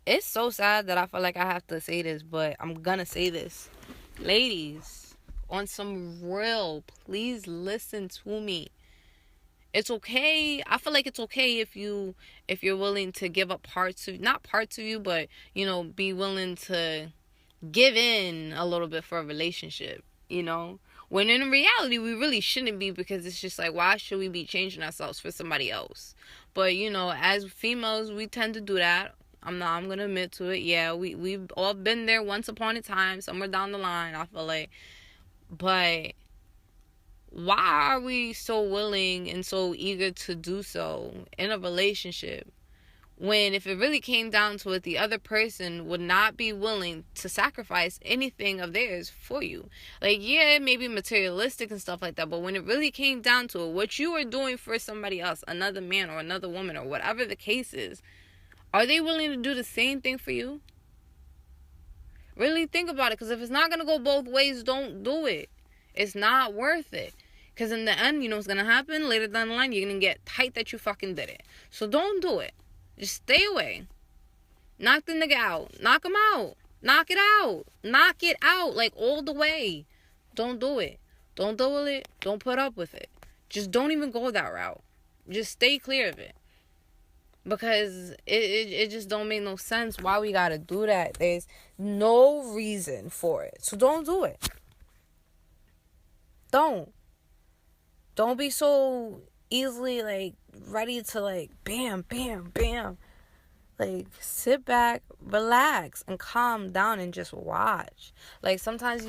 It's so sad that I feel like I have to say this, but I'm gonna say this. Ladies, on some real, please listen to me. It's okay. I feel like it's okay if you're willing to give up parts of, not parts of you, but be willing to give in a little bit for a relationship, when in reality we really shouldn't be, because it's just like, why should we be changing ourselves for somebody else? But as females, we tend to do that. I'm gonna admit to it. Yeah, we've all been there once upon a time, somewhere down the line, I feel like. But why are we so willing and so eager to do so in a relationship, when if it really came down to it, the other person would not be willing to sacrifice anything of theirs for you? Like, yeah, it may be materialistic and stuff like that, but when it really came down to it, what you are doing for somebody else, another man or another woman or whatever the case is, are they willing to do the same thing for you? Really think about it, because if it's not going to go both ways, don't do it. It's not worth it. Because in the end, what's going to happen? Later down the line, you're going to get tight that you fucking did it. So don't do it. Just stay away. Knock the nigga out. Knock him out. Knock it out. Knock it out, like, all the way. Don't do it. Don't do it. Don't put up with it. Just don't even go that route. Just stay clear of it. Because it just don't make no sense why we gotta do that. There's no reason for it. So don't do it. Don't be so easily, like, ready to, like, bam, bam, bam. Like, sit back, relax, and calm down and just watch. Like, sometimes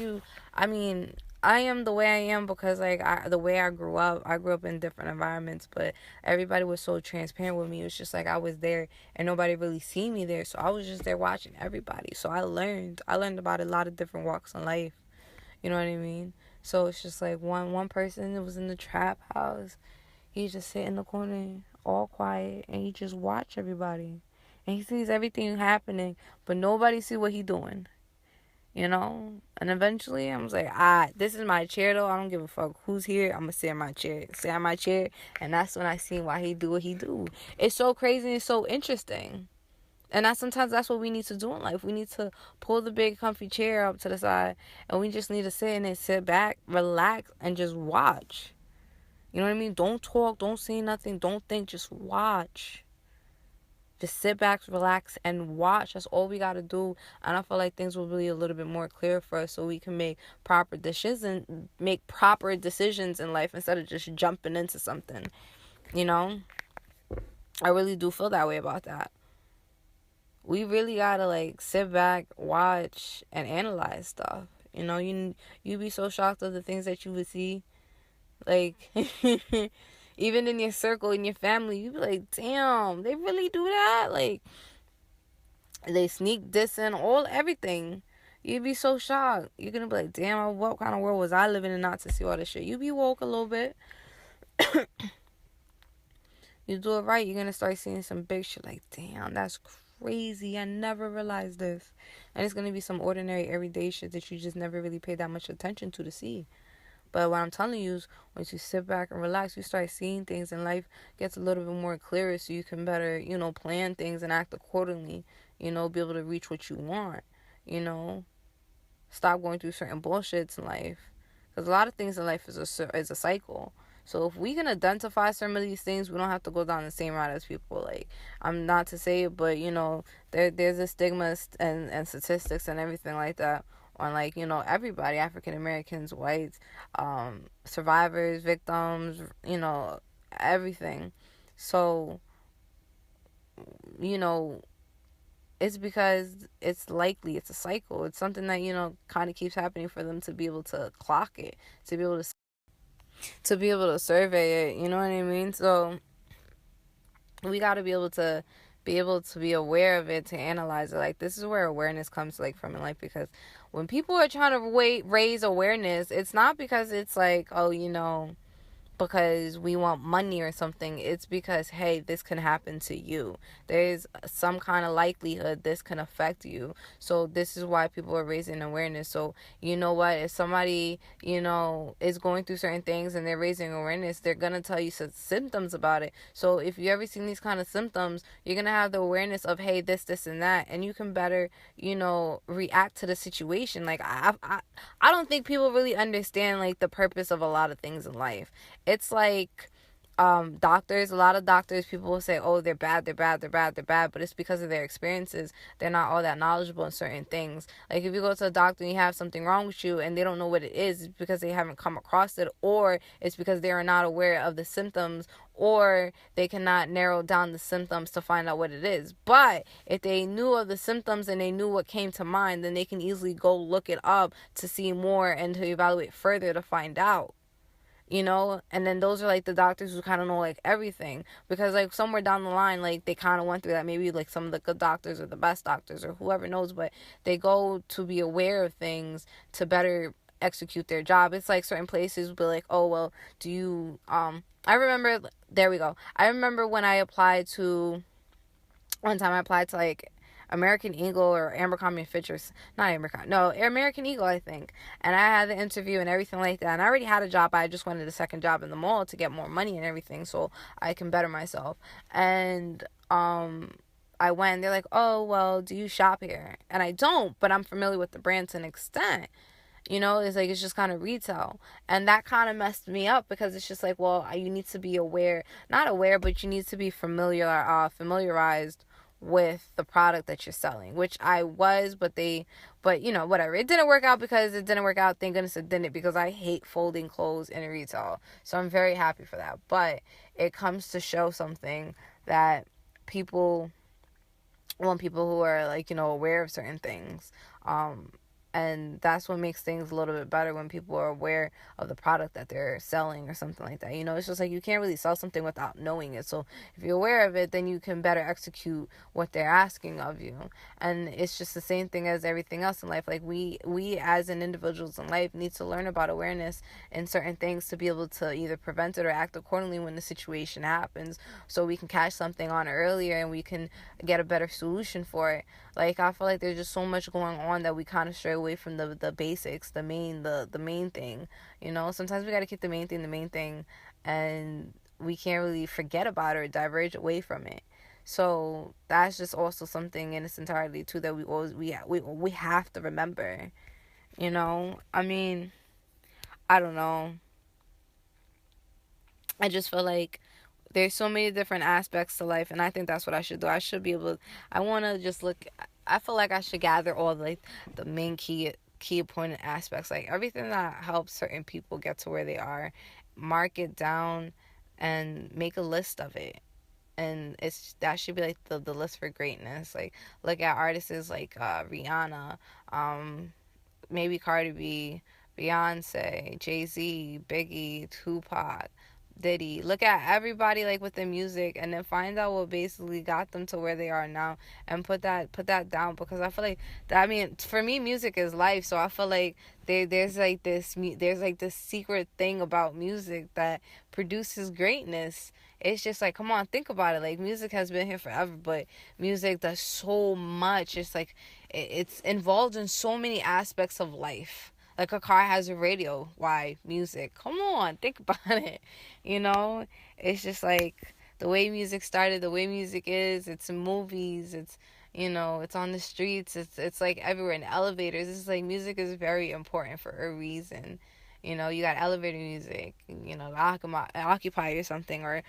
I am the way I am because, like, the way I grew up in different environments, but everybody was so transparent with me. It was just like I was there and nobody really seen me there, so I was just there watching everybody. So I learned about a lot of different walks in life. You know what I mean? So it's just like one person that was in the trap house. He just sit in the corner, all quiet, and he just watch everybody. And he sees everything happening, but nobody see what he doing. And eventually I was like, this is my chair though. I don't give a fuck who's here. I'm gonna sit in my chair. And that's when I seen why he do what he do. It's so crazy and so interesting. And sometimes that's what we need to do in life. We need to pull the big comfy chair up to the side, and we just need to sit in it, sit back, relax, and just watch. You know what I mean? Don't talk, don't say nothing, don't think, just watch. Just sit back, relax, and watch. That's all we got to do. And I feel like things will be a little bit more clear for us, so we can make proper decisions in life instead of just jumping into something. I really do feel that way about that. We really got to, like, sit back, watch, and analyze stuff. You be so shocked of the things that you would see. Like, even in your circle, in your family, you be like, damn, they really do that? Like, they sneak this and everything. You'd be so shocked. You're gonna be like, damn, what kind of world was I living in not to see all this shit? You be woke a little bit. You do it right, you're gonna start seeing some big shit like, damn, that's crazy. I never realized this. And it's gonna be some ordinary, everyday shit that you just never really paid that much attention to see. But what I'm telling you is, once you sit back and relax, you start seeing things, and life gets a little bit more clearer, so you can better, plan things and act accordingly, be able to reach what you want, Stop going through certain bullshits in life. Because a lot of things in life is a cycle. So if we can identify some of these things, we don't have to go down the same route as people. Like, I'm not to say it, but, there's a stigma and statistics and everything like that on, like, everybody, African Americans, whites, survivors, victims, everything. So, it's because it's likely, it's a cycle. It's something that, kind of keeps happening for them to be able to clock it, to be able to survey it, you know what I mean? So we got to be able to be aware of it, to analyze it. Like, this is where awareness comes, like, from in life, because when people are trying to raise awareness, it's not because it's like, oh, because we want money or something. It's because, hey, this can happen to you. There's some kind of likelihood this can affect you. So this is why people are raising awareness. So you know what, if somebody, is going through certain things and they're raising awareness, they're gonna tell you some symptoms about it. So if you ever seen these kind of symptoms, you're gonna have the awareness of, hey, this and that, and you can better, react to the situation. Like I don't think people really understand like the purpose of a lot of things in life. It's like doctors, a lot of doctors, people will say, oh, they're bad, but it's because of their experiences. They're not all that knowledgeable in certain things. Like if you go to a doctor and you have something wrong with you and they don't know what it is, it's because they haven't come across it, or it's because they are not aware of the symptoms, or they cannot narrow down the symptoms to find out what it is. But if they knew of the symptoms and they knew what came to mind, then they can easily go look it up to see more and to evaluate further to find out. And then those are like the doctors who kind of know like everything, because like somewhere down the line, like they kind of went through that. Maybe like some of the good doctors or the best doctors or whoever knows, but they go to be aware of things to better execute their job. It's like certain places will be like, oh, well, do you, I remember, there we go. I remember when one time I applied to like American Eagle or Abercrombie & Fitch, or not Abercrombie, no, American Eagle, I think. And I had the interview and everything like that. And I already had a job. I just wanted a second job in the mall to get more money and everything so I can better myself. And I went, they're like, oh, well, do you shop here? And I don't, but I'm familiar with the brand to an extent. It's like, it's just kind of retail. And that kind of messed me up, because it's just like, well, you need to be aware, not aware, but you need to be familiarized with the product that you're selling, which I was, but whatever. It didn't work out because it didn't work out. Thank goodness it didn't, because I hate folding clothes in retail. So I'm very happy for that. But it comes to show something that people who are like, aware of certain things, and that's what makes things a little bit better, when people are aware of the product that they're selling or something like that. It's just like you can't really sell something without knowing it. So if you're aware of it, then you can better execute what they're asking of you. And it's just the same thing as everything else in life. Like we as an individuals in life need to learn about awareness in certain things to be able to either prevent it or act accordingly when the situation happens, so we can catch something on earlier and we can get a better solution for it. Like I feel like there's just so much going on that we kind of stray away from the basics, the main thing. Sometimes we got to keep the main thing, and we can't really forget about it or diverge away from it. So that's just also something in its entirety too that we have to remember. I mean, I don't know. I just feel like there's so many different aspects to life, and I think that's what I should do. I should be able to, I want to just look, I feel like I should gather all the main key important aspects, like everything that helps certain people get to where they are, mark it down and make a list of it. And that should be like the list for greatness. Like look at artists like Rihanna, maybe Cardi B, Beyonce, Jay-Z, Biggie, Tupac, Diddy. Look at everybody like with the music, and then find out what basically got them to where they are now, and put that down, because I feel like that, I mean, for me, music is life. So I feel like there's this secret thing about music that produces greatness. It's just like, come on, think about it. Like music has been here forever, but music does so much. It's like it's involved in so many aspects of life. Like a car has a radio. Why? Music. Come on, think about it. It's just like the way music started, the way music is. It's in movies. It's, it's on the streets. It's like everywhere, in elevators. It's like music is very important for a reason. You got elevator music, Occupy or something, or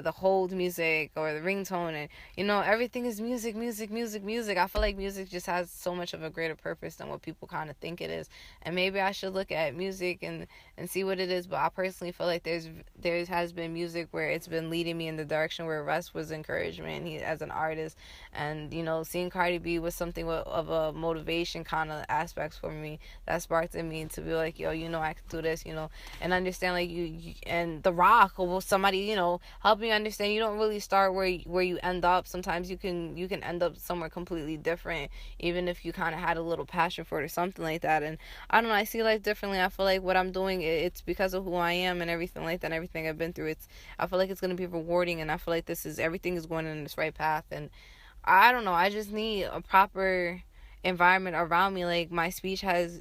the hold music, or the ringtone, and, everything is music. I feel like music just has so much of a greater purpose than what people kind of think it is. And maybe I should look at music and see what it is. But I personally feel like there has been music where it's been leading me in the direction where Russ was encouragement, as an artist. And, seeing Cardi B was something of a motivation kind of aspects for me that sparked in me to be like, yo, I could through this, and understand, like, you and The Rock or somebody, help me understand you don't really start where you end up. Sometimes you can end up somewhere completely different, even if you kind of had a little passion for it or something like that. And I don't know, I see life differently. I feel like what I'm doing, it's because of who I am and everything like that, and everything I've been through. I feel like it's going to be rewarding, and I feel like everything is going in this right path. And I don't know, I just need a proper environment around me. Like, my speech has,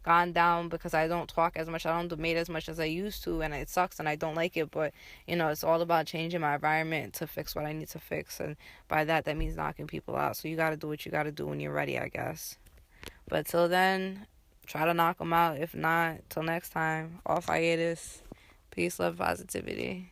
gone down because I don't talk as much. I don't debate as much as I used to, and it sucks, and I don't like it. But, it's all about changing my environment to fix what I need to fix. And by that means knocking people out. So you got to do what you got to do when you're ready, I guess. But till then, try to knock them out. If not, till next time, Off Hiatus. Peace, love, positivity.